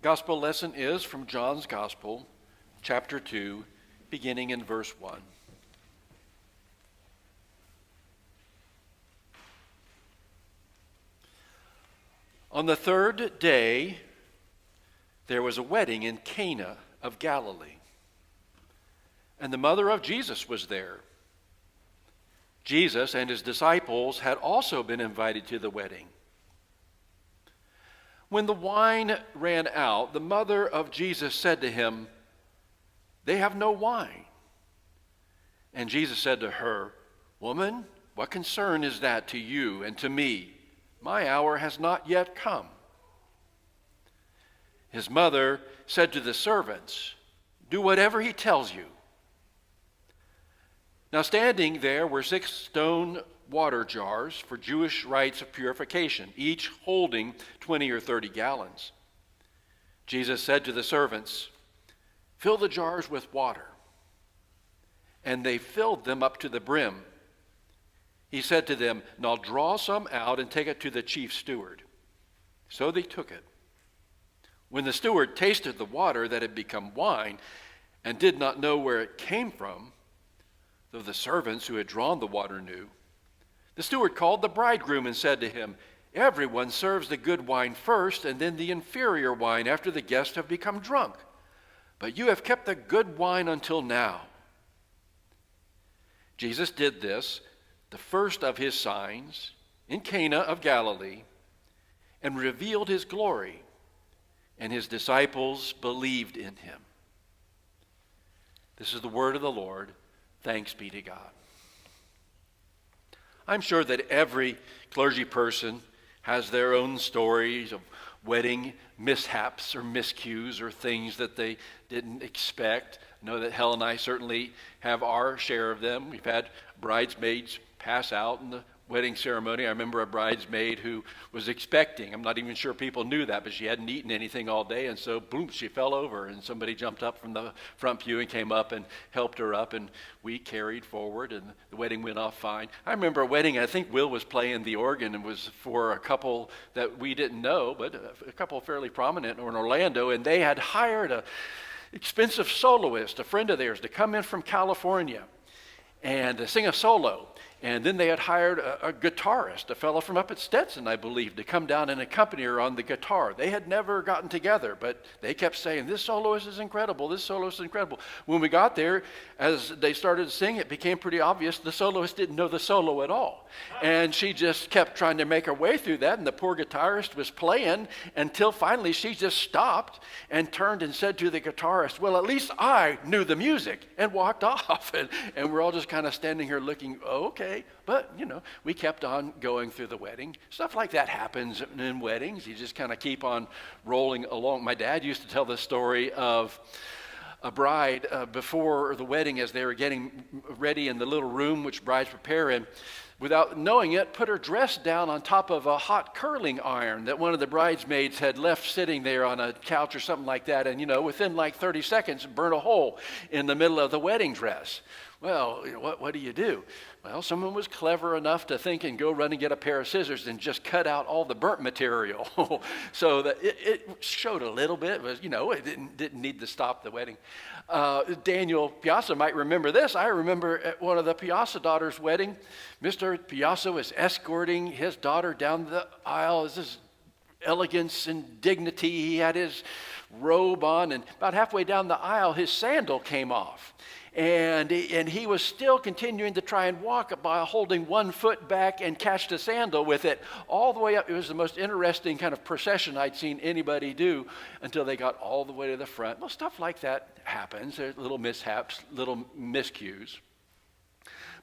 Gospel lesson is from John's Gospel, chapter 2, beginning in verse 1. On the third day, there was a wedding in Cana of Galilee, and the mother of Jesus was there. Jesus and his disciples had also been invited to the wedding. When the wine ran out, the mother of Jesus said to him, "They have no wine." And Jesus said to her, "Woman, what concern is that to you and to me? My hour has not yet come." His mother said to the servants, "Do whatever he tells you." Now standing there were 6 stone water jars for Jewish rites of purification, each holding 20 or 30 gallons. Jesus said to the servants, "Fill the jars with water." And they filled them up to the brim. He said to them, "Now draw some out and take it to the chief steward." So they took it. When the steward tasted the water that had become wine and did not know where it came from, though the servants who had drawn the water knew, the steward called the bridegroom and said to him, "Everyone serves the good wine first and then the inferior wine after the guests have become drunk. But you have kept the good wine until now." Jesus did this, the first of his signs, in Cana of Galilee, and revealed his glory, and his disciples believed in him. This is the word of the Lord. Thanks be to God. I'm sure that every clergy person has their own stories of wedding mishaps or miscues or things that they didn't expect. I know that Helen and I certainly have our share of them. We've had bridesmaids pass out in the wedding ceremony. I remember a bridesmaid who was expecting. I'm not even sure people knew that, but she hadn't eaten anything all day, and so boom, she fell over, and somebody jumped up from the front pew and came up and helped her up, and we carried forward, and the wedding went off fine. I remember a wedding, I think Will was playing the organ, and was for a couple that we didn't know, but a couple fairly prominent in Orlando, and they had hired a expensive soloist, a friend of theirs, to come in from California and to sing a solo. And then they had hired a guitarist, a fellow from up at Stetson, I believe, to come down and accompany her on the guitar. They had never gotten together, but they kept saying, "This soloist is incredible, this soloist is incredible." When we got there, as they started to sing, it became pretty obvious the soloist didn't know the solo at all. And she just kept trying to make her way through that, and the poor guitarist was playing until finally she just stopped and turned and said to the guitarist, "Well, at least I knew the music," and walked off. And we're all just kind of standing here looking, "Oh, okay." But, we kept on going through the wedding. Stuff like that happens in weddings. You just kind of keep on rolling along. My dad used to tell the story of a bride before the wedding, as they were getting ready in the little room which brides prepare in, without knowing it, put her dress down on top of a hot curling iron that one of the bridesmaids had left sitting there on a couch or something like that. And, within like 30 seconds, burnt a hole in the middle of the wedding dress. Well, what do you do? Well, someone was clever enough to think and go run and get a pair of scissors and just cut out all the burnt material. So that it showed a little bit. It didn't need to stop the wedding. Daniel Piazza might remember this. I remember at one of the Piazza daughters' wedding, Mr. Piazza was escorting his daughter down the aisle. This is elegance and dignity. He had his robe on, and about halfway down the aisle, his sandal came off. And he was still continuing to try and walk by holding one foot back and catch the sandal with it all the way up. It was the most interesting kind of procession I'd seen anybody do until they got all the way to the front. Well, stuff like that happens. There's little mishaps, little miscues.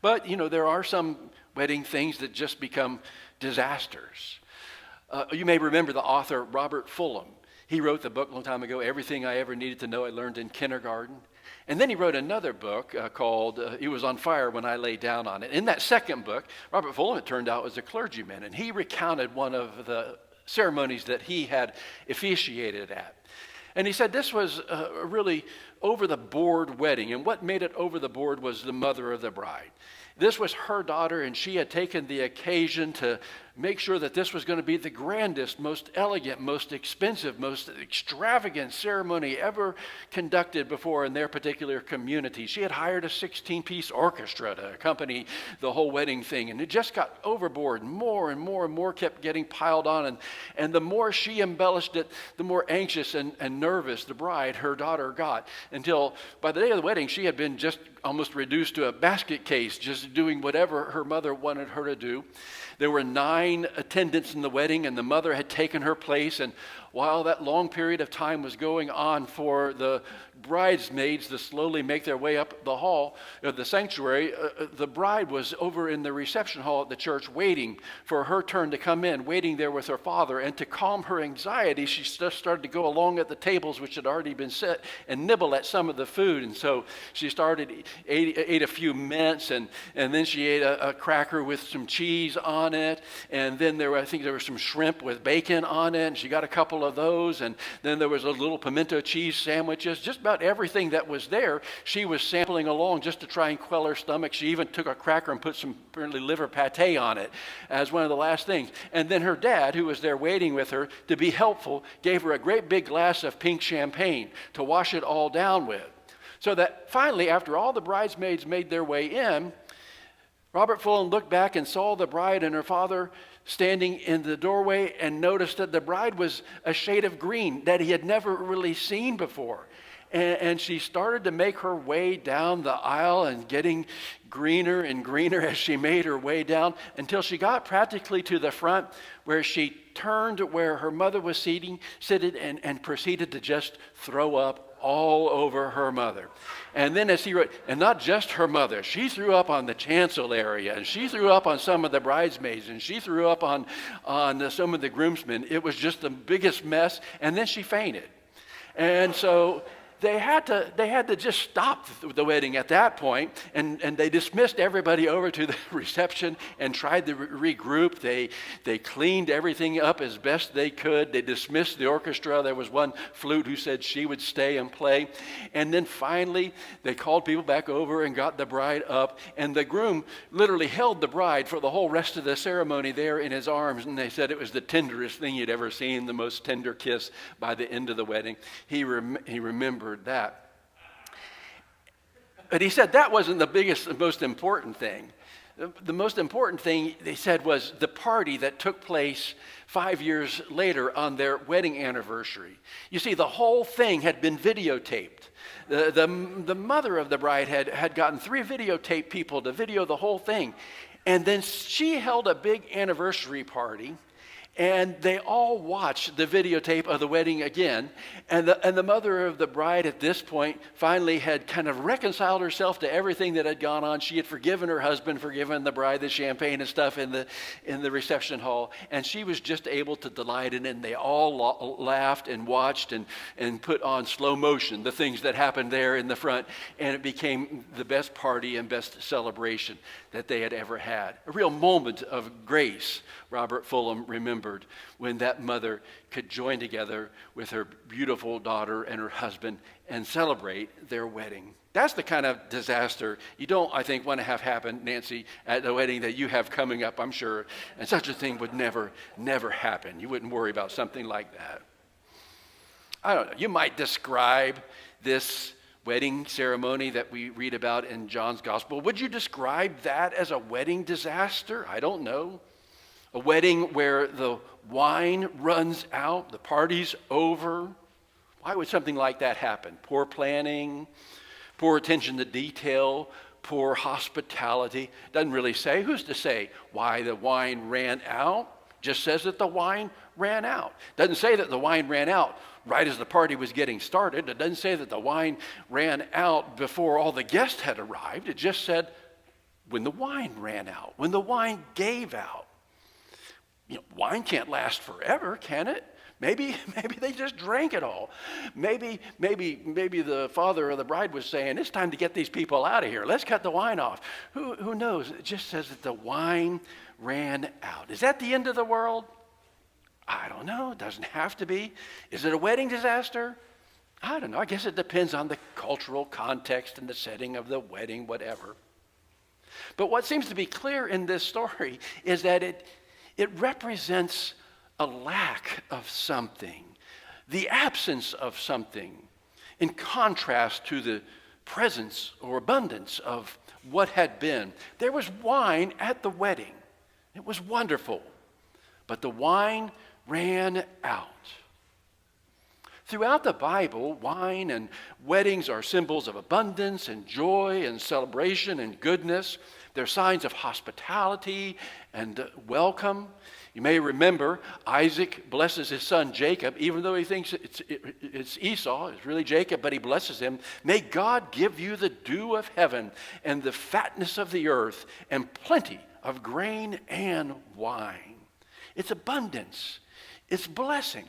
But, there are some wedding things that just become disasters. You may remember the author Robert Fulghum. He wrote the book a long time ago, Everything I Ever Needed to Know I Learned in Kindergarten. And then he wrote another book called It Was on Fire When I Lay Down on It. In that second book, Robert Fulghum, it turned out, was a clergyman, and he recounted one of the ceremonies that he had officiated at. And he said this was a really over-the-board wedding, and what made it over the board was the mother of the bride. This was her daughter, and she had taken the occasion to make sure that this was going to be the grandest, most elegant, most expensive, most extravagant ceremony ever conducted before in their particular community. She had hired a 16-piece orchestra to accompany the whole wedding thing, and it just got overboard. More and more and more kept getting piled on, and the more she embellished it, the more anxious and nervous the bride, her daughter, got, until by the day of the wedding, she had been just almost reduced to a basket case, just doing whatever her mother wanted her to do. There were 9 attendants in the wedding, and the mother had taken her place. And while that long period of time was going on for the bridesmaids to slowly make their way up the hall of the sanctuary, the bride was over in the reception hall at the church waiting for her turn to come in, waiting there with her father. And to calm her anxiety, she just started to go along at the tables which had already been set and nibble at some of the food. And so she ate a few mints, and then she ate a cracker with some cheese on it. And then I think there was some shrimp with bacon on it, and she got a couple of those. And then there was a little pimento cheese sandwiches. Just about everything that was there, she was sampling along just to try and quell her stomach. She even took a cracker and put some apparently liver pate on it as one of the last things. And then her dad, who was there waiting with her to be helpful, gave her a great big glass of pink champagne to wash it all down with. So that finally, after all the bridesmaids made their way in, Robert Fulham looked back and saw the bride and her father standing in the doorway, and noticed that the bride was a shade of green that he had never really seen before. And she started to make her way down the aisle, and getting greener and greener as she made her way down, until she got practically to the front, where she turned to where her mother was seated and proceeded to just throw up all over her mother. And then as he wrote, and not just her mother, she threw up on the chancel area, and she threw up on some of the bridesmaids, and she threw up on some of the groomsmen. It was just the biggest mess, and then she fainted. And so they had to just stop the wedding at that point, and they dismissed everybody over to the reception and tried to regroup. They cleaned everything up as best they could. They dismissed the orchestra. There was one flute who said she would stay and play. And then finally, they called people back over and got the bride up, and the groom literally held the bride for the whole rest of the ceremony there in his arms, and they said it was the tenderest thing he'd ever seen, the most tender kiss by the end of the wedding. He remembered that. But he said that wasn't the biggest and most important thing. The most important thing, they said, was the party that took place 5 years later on their wedding anniversary. You see, the whole thing had been videotaped. The mother of the bride had gotten 3 videotape people to video the whole thing. And then she held a big anniversary party, and they all watched the videotape of the wedding again. And the mother of the bride at this point finally had kind of reconciled herself to everything that had gone on. She had forgiven her husband, forgiven the bride the champagne and stuff in the reception hall. And she was just able to delight in it. And they all laughed and watched and put on slow motion the things that happened there in the front. And it became the best party and best celebration that they had ever had. A real moment of grace, Robert Fulham remembered, when that mother could join together with her beautiful daughter and her husband and celebrate their wedding. That's the kind of disaster you don't, I think, want to have happen, Nancy, at the wedding that you have coming up, I'm sure. And such a thing would never happen. You wouldn't worry about something like that. I don't know. You might describe this wedding ceremony that we read about in John's Gospel. Would you describe that as a wedding disaster? I don't know. A wedding where the wine runs out, the party's over. Why would something like that happen? Poor planning, poor attention to detail, poor hospitality. Doesn't really say. Who's to say why the wine ran out? Just says that the wine ran out. Doesn't say that the wine ran out right as the party was getting started. It doesn't say that the wine ran out before all the guests had arrived. It just said when the wine ran out, when the wine gave out. You know, wine can't last forever, can it? Maybe they just drank it all. Maybe the father of the bride was saying, it's time to get these people out of here. Let's cut the wine off. Who knows? It just says that the wine ran out. Is that the end of the world? I don't know. It doesn't have to be. Is it a wedding disaster? I don't know. I guess it depends on the cultural context and the setting of the wedding, whatever. But what seems to be clear in this story is that It represents a lack of something, the absence of something, in contrast to the presence or abundance of what had been. There was wine at the wedding. It was wonderful, but the wine ran out. Throughout the Bible, wine and weddings are symbols of abundance and joy and celebration and goodness. They're signs of hospitality and welcome. You may remember Isaac blesses his son Jacob, even though he thinks it's Esau, it's really Jacob, but he blesses him. May God give you the dew of heaven and the fatness of the earth and plenty of grain and wine. It's abundance. It's blessing.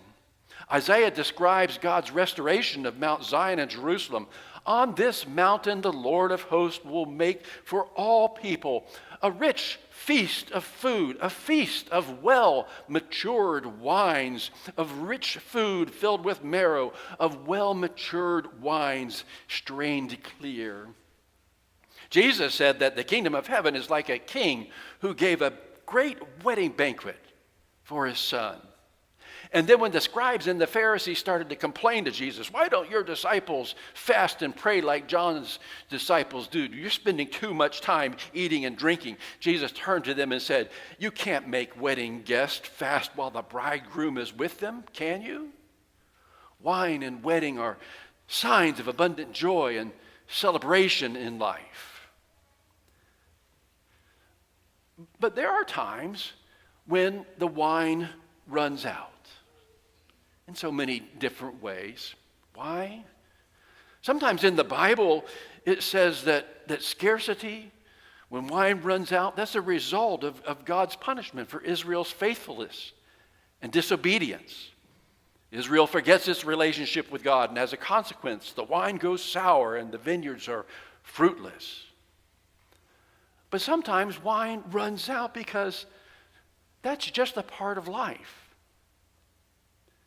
Isaiah describes God's restoration of Mount Zion and Jerusalem. On this mountain the Lord of hosts will make for all people a rich feast of food, a feast of well-matured wines, of rich food filled with marrow, of well-matured wines strained clear. Jesus said that the kingdom of heaven is like a king who gave a great wedding banquet for his son. And then when the scribes and the Pharisees started to complain to Jesus, why don't your disciples fast and pray like John's disciples do? You're spending too much time eating and drinking. Jesus turned to them and said, you can't make wedding guests fast while the bridegroom is with them, can you? Wine and wedding are signs of abundant joy and celebration in life. But there are times when the wine runs out. In so many different ways. Why? Sometimes in the Bible, it says that scarcity, when wine runs out, that's a result of God's punishment for Israel's faithfulness and disobedience. Israel forgets its relationship with God, and as a consequence, the wine goes sour and the vineyards are fruitless. But sometimes wine runs out because that's just a part of life.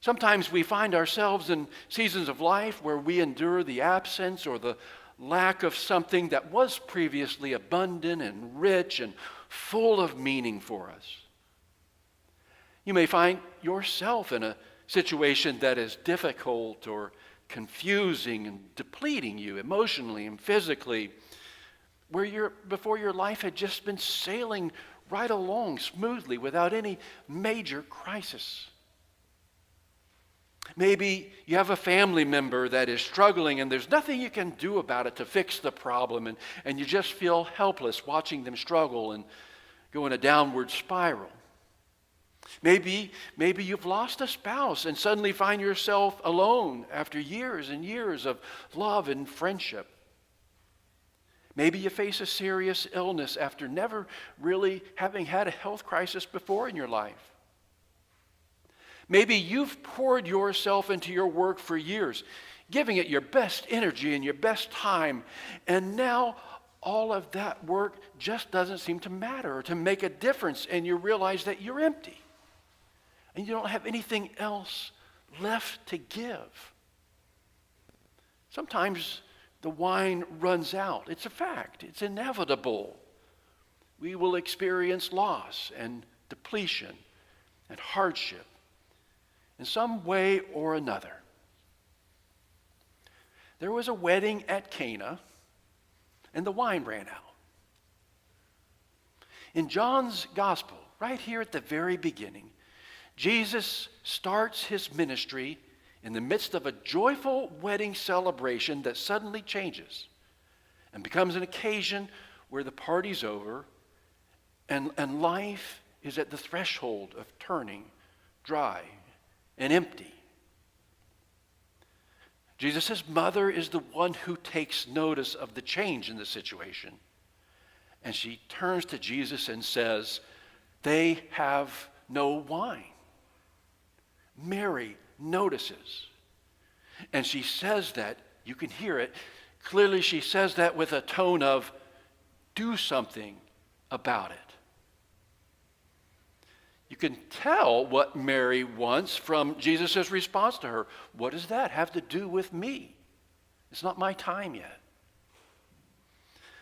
Sometimes we find ourselves in seasons of life where we endure the absence or the lack of something that was previously abundant and rich and full of meaning for us. You may find yourself in a situation that is difficult or confusing and depleting you emotionally and physically, where before your life had just been sailing right along smoothly without any major crisis. Maybe you have a family member that is struggling and there's nothing you can do about it to fix the problem, and you just feel helpless watching them struggle and go in a downward spiral. Maybe you've lost a spouse and suddenly find yourself alone after years and years of love and friendship. Maybe you face a serious illness after never really having had a health crisis before in your life. Maybe you've poured yourself into your work for years, giving it your best energy and your best time, and now all of that work just doesn't seem to matter or to make a difference, and you realize that you're empty and you don't have anything else left to give. Sometimes the wine runs out. It's a fact. It's inevitable. We will experience loss and depletion and hardship in some way or another. There was a wedding at Cana, and the wine ran out. In John's gospel, right here at the very beginning, Jesus starts his ministry in the midst of a joyful wedding celebration that suddenly changes and becomes an occasion where the party's over and life is at the threshold of turning dry and empty. Jesus' mother is the one who takes notice of the change in the situation. And she turns to Jesus and says, "They have no wine." Mary notices. And she says that, you can hear it, clearly she says that with a tone of, do something about it. You can tell what Mary wants from Jesus' response to her. What does that have to do with me? It's not my time yet.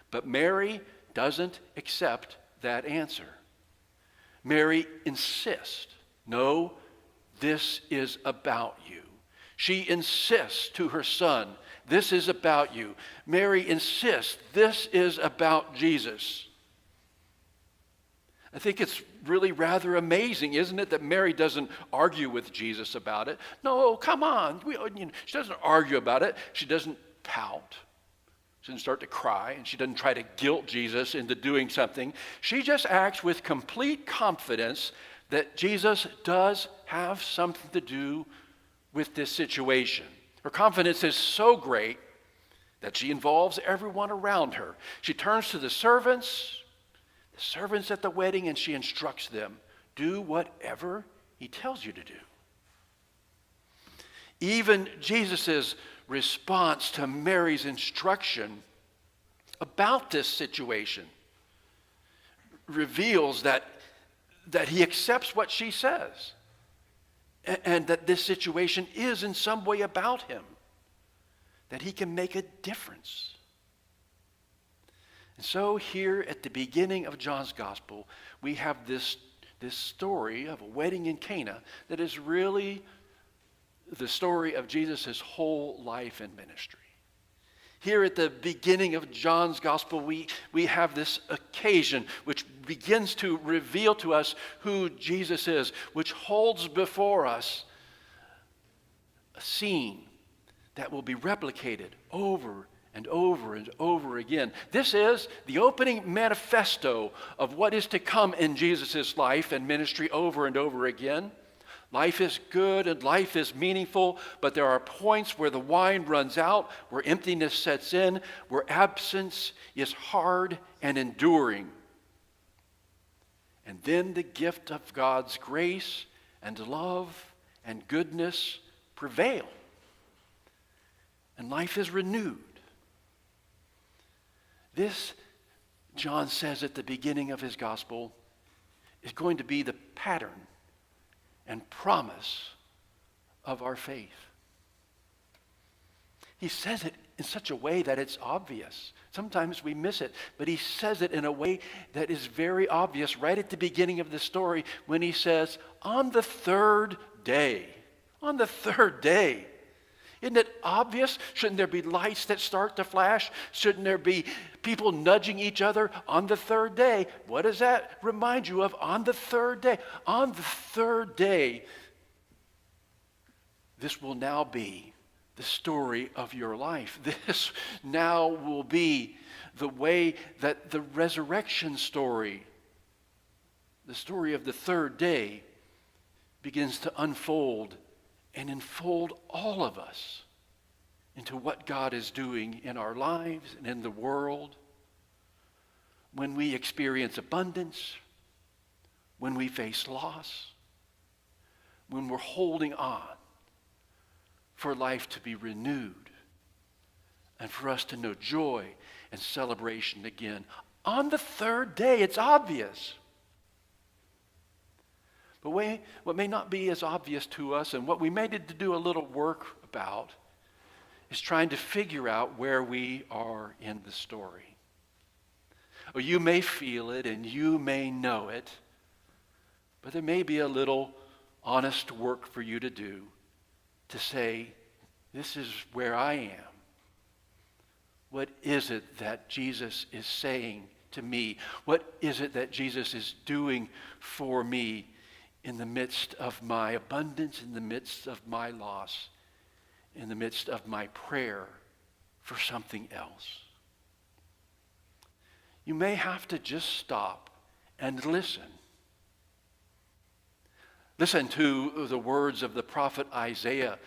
But Mary doesn't accept that answer. Mary insists, no, this is about you. She insists to her son, this is about you. Mary insists, this is about Jesus. I think it's really rather amazing, isn't it, that Mary doesn't argue with Jesus about it. No, come on. She doesn't argue about it. She doesn't pout. She doesn't start to cry, and she doesn't try to guilt Jesus into doing something. She just acts with complete confidence that Jesus does have something to do with this situation. Her confidence is so great that she involves everyone around her. She turns to the servants at the wedding, and she instructs them, do whatever he tells you to do. Even Jesus' response to Mary's instruction about this situation reveals that he accepts what she says, and that this situation is in some way about him, that he can make a difference. And so here at the beginning of John's gospel, we have this story of a wedding in Cana that is really the story of Jesus' whole life and ministry. Here at the beginning of John's gospel, we have this occasion which begins to reveal to us who Jesus is, which holds before us a scene that will be replicated over and over and over again. This is the opening manifesto of what is to come in Jesus' life and ministry over and over again. Life is good and life is meaningful, but there are points where the wine runs out, where emptiness sets in, where absence is hard and enduring. And then the gift of God's grace and love and goodness prevail, and life is renewed. This, John says at the beginning of his gospel, is going to be the pattern and promise of our faith. He says it in such a way that it's obvious. Sometimes we miss it, but he says it in a way that is very obvious right at the beginning of the story when he says, on the third day. On the third day. Isn't it obvious? Shouldn't there be lights that start to flash? Shouldn't there be people nudging each other on the third day? What does that remind you of? On the third day. On the third day, this will now be the story of your life. This now will be the way that the resurrection story, the story of the third day, begins to unfold and enfold all of us into what God is doing in our lives and in the world. When we experience abundance, when we face loss, when we're holding on for life to be renewed and for us to know joy and celebration again. On the third day, it's obvious. But what may not be as obvious to us, and what we may need to do a little work about, is trying to figure out where we are in the story. Or you may feel it and you may know it, but there may be a little honest work for you to do to say, this is where I am. What is it that Jesus is saying to me? What is it that Jesus is doing for me in the midst of my abundance, in the midst of my loss, in the midst of my prayer for something else? You may have to just stop and listen. Listen to the words of the prophet Isaiah,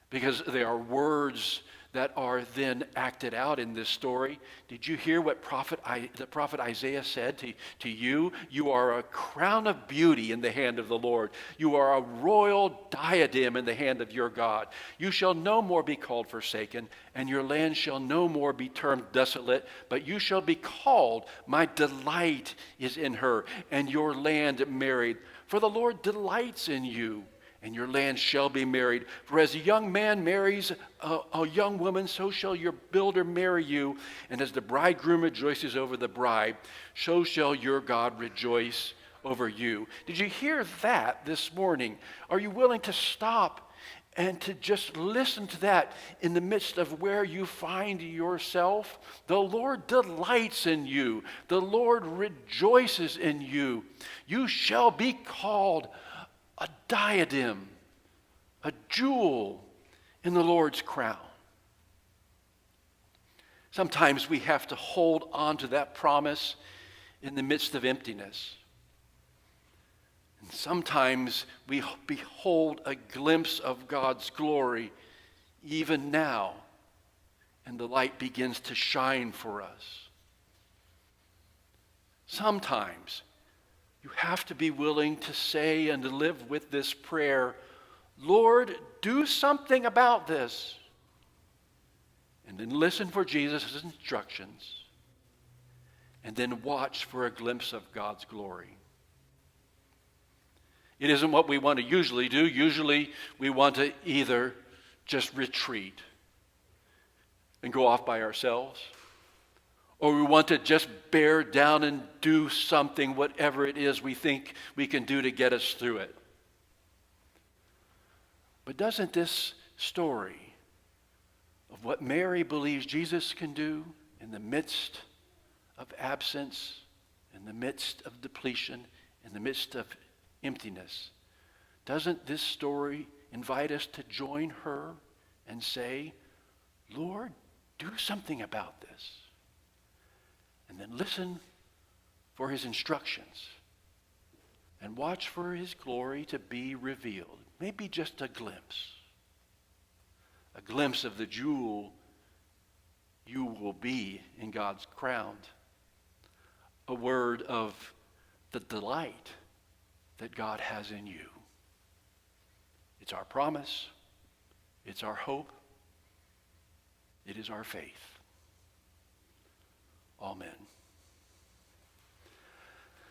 because they are words that are then acted out in this story. Did you hear what the prophet Isaiah said to you? You are a crown of beauty in the hand of the Lord. You are a royal diadem in the hand of your God. You shall no more be called forsaken, and your land shall no more be termed desolate, but you shall be called, my delight is in her, and your land married. For the Lord delights in you, and your land shall be married. For as a young man marries a young woman, so shall your builder marry you. And as the bridegroom rejoices over the bride, so shall your God rejoice over you. Did you hear that this morning? Are you willing to stop and to just listen to that in the midst of where you find yourself? The Lord delights in you. The Lord rejoices in you. You shall be called a diadem, a jewel in the Lord's crown. Sometimes we have to hold on to that promise in the midst of emptiness. And sometimes we behold a glimpse of God's glory even now, and the light begins to shine for us. Sometimes you have to be willing to say and to live with this prayer, Lord, do something about this. And then listen for Jesus' instructions. And then watch for a glimpse of God's glory. It isn't what we want to usually do. Usually we want to either just retreat and go off by ourselves, or we want to just bear down and do something, whatever it is we think we can do to get us through it. But doesn't this story of what Mary believes Jesus can do in the midst of absence, in the midst of depletion, in the midst of emptiness, doesn't this story invite us to join her and say, Lord, do something about this? And then listen for his instructions and watch for his glory to be revealed. Maybe just a glimpse of the jewel you will be in God's crown, a word of the delight that God has in you. It's our promise, it's our hope, it is our faith.